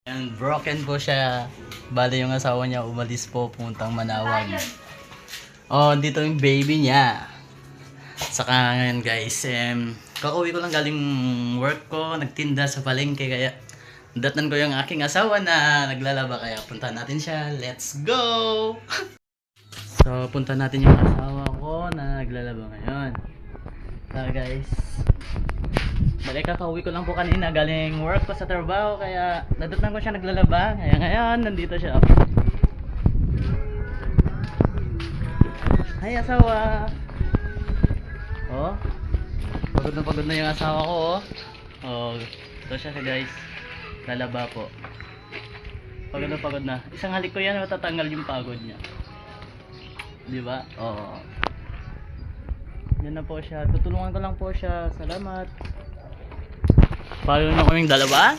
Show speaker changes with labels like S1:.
S1: And broken po siya. Bali yung asawa niya umalis po puntang Manawag. Oh, dito yung baby niya. Saka ngayon guys, kakauwi ko lang galing work ko, nagtinda sa palengke kaya datnan ko yung aking asawa na naglalaba kaya puntahan natin siya. Let's go! So, punta natin yung asawa ko na naglalaba ngayon. So guys, bali kakauwi ko lang po kanina galing work ko sa trabaho kaya nadatnan ko siya naglalaba. Kaya ngayon, nandito siya. Hi asawa! Oh, pagod na yung asawa ko oh. Oh, ito siya guys. Lalaba po. Pagod na. Isang halik ko yan matatanggal yung pagod niya. Di ba? Oo. Yan na po siya. Tutulungan ko lang po siya. Salamat. Paano na kaming dalawa?